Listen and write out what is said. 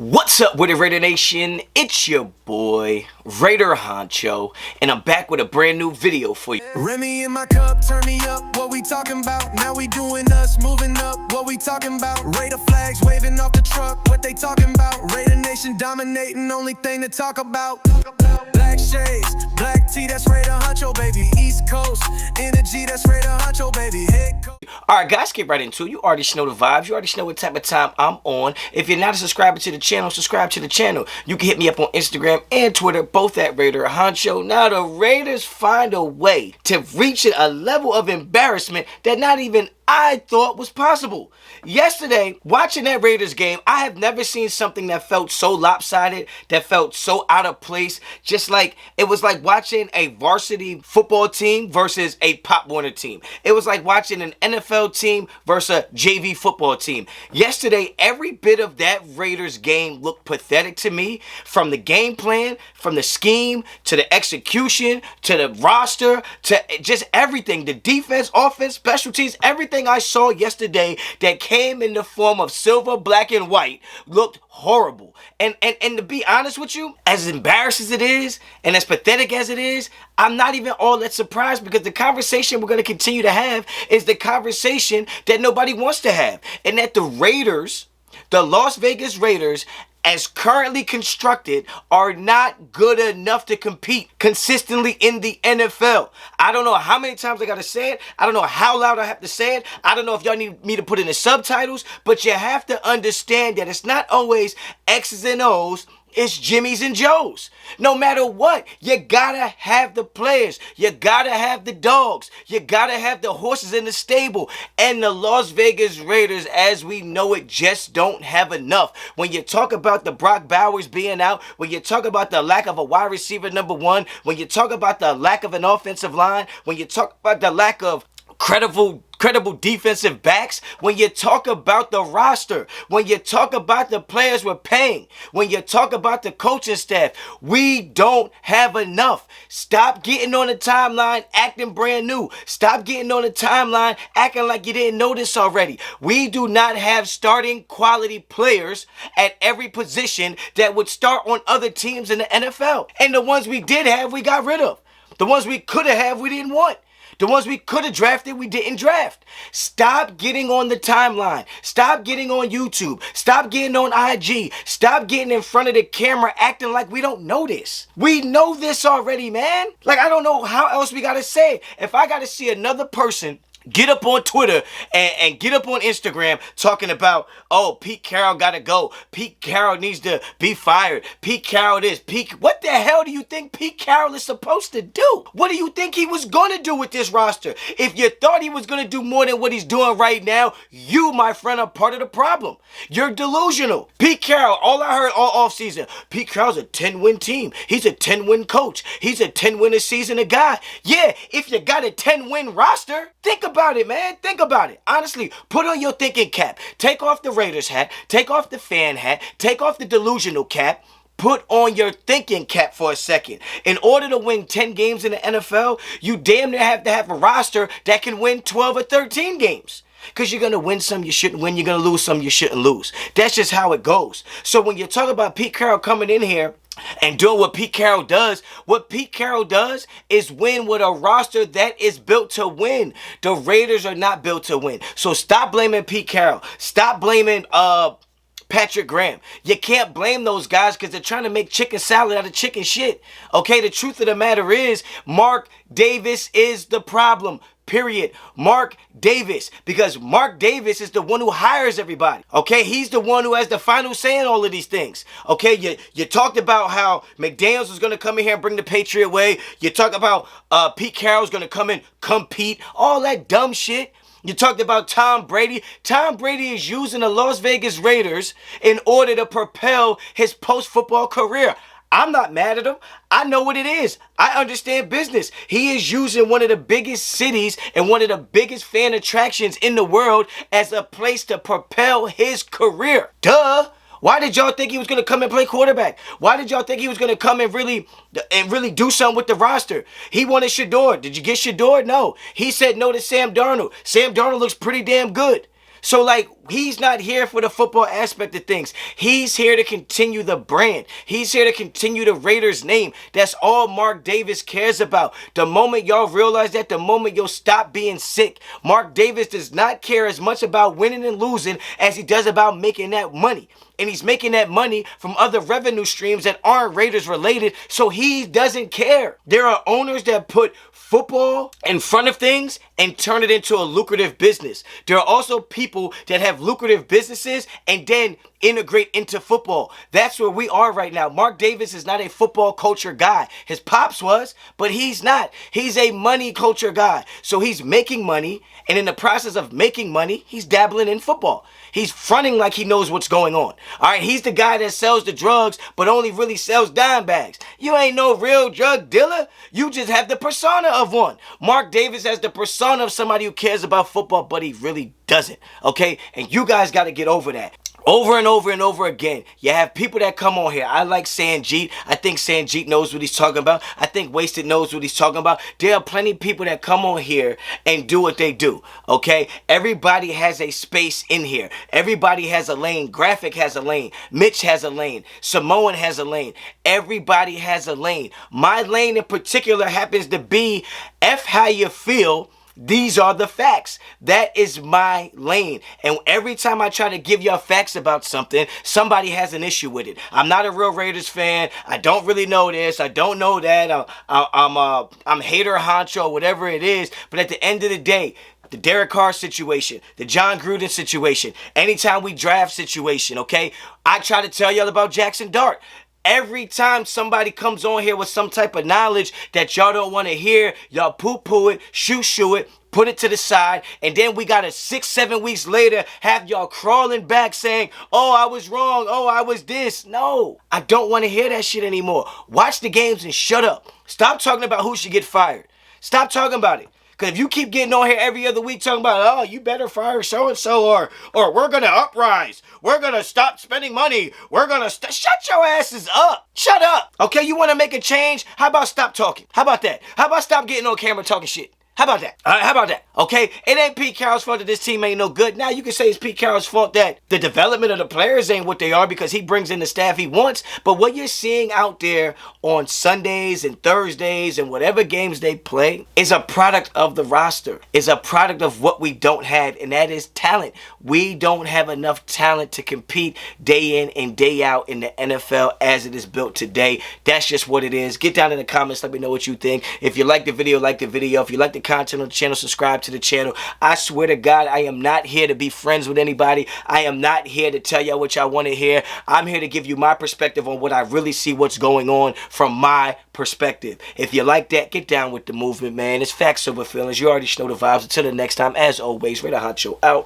What's up with it, Raider Nation? It's your boy, Raider Honcho, and I'm back with a brand new video for you. Remy in my cup, turn me up, what we talking about? Now we doing us, moving up, what we talking about? Raider flags waving off the truck, what they talking about? Raider Nation dominating, only thing to talk about. Black shades, black tee, that's Raider Honcho, baby. East Coast, energy, that's Raider Honcho, baby. Head coach. Alright guys, get right into it. You already know the vibes. You already know what type of time I'm on. If you're not a subscriber to the channel, subscribe to the channel. You can hit me up on Instagram and Twitter, both at Raider Honcho. Now the Raiders find a way to reach a level of embarrassment that not even I thought was possible. Yesterday, watching that Raiders game, I have never seen something that felt so lopsided, that felt so out of place. Just like, it was like watching a varsity football team versus a Pop Warner team. It was like watching an NFL team versus a JV football team. Yesterday, every bit of that Raiders game looked pathetic to me. From the game plan, from the scheme, to the execution, to the roster, to just everything. The defense, offense, special teams, everything I saw yesterday that came in the form of silver, black, and white looked horrible. And to be honest with you, as embarrassed as it is, and as pathetic as it is, I'm not even all that surprised, because the conversation we're going to continue to have is the conversation that nobody wants to have. And that the Raiders, the Las Vegas Raiders, as currently constructed, are not good enough to compete consistently in the NFL. I don't know how many times I gotta say it. I don't know how loud I have to say it. I don't know if y'all need me to put in the subtitles, but you have to understand that it's not always X's and O's. It's Jimmy's and Joe's. No matter what, you gotta have the players. You gotta have the dogs. You gotta have the horses in the stable. And the Las Vegas Raiders, as we know it, just don't have enough. When you talk about the Brock Bowers being out, when you talk about the lack of a wide receiver number one, when you talk about the lack of an offensive line, when you talk about the lack of credible defensive backs, when you talk about the roster, when you talk about the players we're paying, when you talk about the coaching staff, we don't have enough. Stop getting on the timeline acting brand new. Stop getting on the timeline acting like you didn't know this already. We do not have starting quality players at every position that would start on other teams in the NFL. And the ones we did have, we got rid of. The ones we could have, we didn't want. The ones we could have drafted, we didn't draft. Stop getting on the timeline. Stop getting on YouTube. Stop getting on IG. Stop getting in front of the camera acting like we don't know this. We know this already, man. Like, I don't know how else we got to say it. If I got to see another person get up on Twitter and get up on Instagram talking about, oh, Pete Carroll gotta go. Pete Carroll needs to be fired. Pete Carroll this. What the hell do you think Pete Carroll is supposed to do? What do you think he was gonna do with this roster? If you thought he was gonna do more than what he's doing right now, you, my friend, are part of the problem. You're delusional. Pete Carroll, all I heard all offseason, Pete Carroll's a 10-win team. He's a 10-win coach. He's a 10-win-a-season guy. Yeah, if you got a 10-win roster, think about it, man. Think about it. Honestly, put on your thinking cap. Take off the Raiders hat. Take off the fan hat. Take off the delusional cap. Put on your thinking cap for a second. In order to win 10 games in the NFL, you damn near have to have a roster that can win 12 or 13 games. Because you're going to win some you shouldn't win. You're going to lose some you shouldn't lose. That's just how it goes. So when you talk about Pete Carroll coming in here and doing what Pete Carroll does is win with a roster that is built to win. The Raiders are not built to win. So stop blaming Pete Carroll. Stop blaming Patrick Graham. You can't blame those guys because they're trying to make chicken salad out of chicken shit. Okay, the truth of the matter is Mark Davis is the problem. Period. Mark Davis. Because Mark Davis is the one who hires everybody. Okay? He's the one who has the final say in all of these things. Okay? You talked about how McDaniels was going to come in here and bring the Patriot way. You talked about Pete Carroll's going to come in, compete. All that dumb shit. You talked about Tom Brady. Tom Brady is using the Las Vegas Raiders in order to propel his post-football career. I'm not mad at him. I know what it is. I understand business. He is using one of the biggest cities and one of the biggest fan attractions in the world as a place to propel his career. Duh. Why did y'all think he was going to come and play quarterback? Why did y'all think he was going to come and really do something with the roster? He wanted Shador. Did you get Shador? No. He said no to Sam Darnold. Sam Darnold looks pretty damn good. So, like, he's not here for the football aspect of things. He's here to continue the brand. He's here to continue the Raiders name. That's all Mark Davis cares about. The moment y'all realize that, the moment you'll stop being sick. Mark Davis does not care as much about winning and losing as he does about making that money. And he's making that money from other revenue streams that aren't Raiders related, so he doesn't care. There are owners that put football in front of things and turn it into a lucrative business. There are also people that have lucrative businesses and then integrate into football. That's where we are right now. Mark Davis is not a football culture guy. His pops was, but he's not. He's a money culture guy. So he's making money, and in the process of making money, he's dabbling in football. He's fronting like he knows what's going on. All right, he's the guy that sells the drugs, but only really sells dime bags. You ain't no real drug dealer. You just have the persona of one. Mark Davis has the persona of somebody who cares about football, but he really doesn't. Okay, and you guys got to get over that. Over and over and over again, you have people that come on here. I like Sanjeet. I think Sanjeet knows what he's talking about. I think Wasted knows what he's talking about. There are plenty of people that come on here and do what they do, okay? Everybody has a space in here. Everybody has a lane. Graphic has a lane. Mitch has a lane. Samoan has a lane. Everybody has a lane. My lane in particular happens to be F how you feel. These are the facts. That is my lane. And every time I try to give y'all facts about something, somebody has an issue with it. I'm not a real Raiders fan. I don't really know this. I don't know that. I'm hater Honcho, whatever it is. But at the end of the day, the Derek Carr situation, the John Gruden situation, anytime we draft situation, okay? I try to tell y'all about Jackson Dart. Every time somebody comes on here with some type of knowledge that y'all don't want to hear, y'all poo-poo it, shoo it, put it to the side, and then we got to 6-7 weeks later have y'all crawling back saying, oh, I was wrong, oh, I was this. No, I don't want to hear that shit anymore. Watch the games and shut up. Stop talking about who should get fired. Stop talking about it. Because if you keep getting on here every other week talking about, oh, you better fire so-and-so, or we're going to uprise. We're going to stop spending money. We're going to shut your asses up. Shut up. Okay, you want to make a change? How about stop talking? How about that? How about stop getting on camera talking shit? How about that? All right, how about that? Okay, it ain't Pete Carroll's fault that this team ain't no good. Now you can say it's Pete Carroll's fault that the development of the players ain't what they are because he brings in the staff he wants. But what you're seeing out there on Sundays and Thursdays and whatever games they play is a product of the roster. Is a product of what we don't have, and that is talent. We don't have enough talent to compete day in and day out in the NFL as it is built today. That's just what it is. Get down in the comments. Let me know what you think. If you like the video, like the video. If you like the content on the channel, subscribe to the channel. I swear to God, I am not here to be friends with anybody. I am not here to tell y'all what y'all want to hear. I'm here to give you my perspective on what I really see what's going on from my perspective. If you like that, get down with the movement, man. It's facts over feelings. You already know the vibes. Until the next time, as always, Raider Honcho out.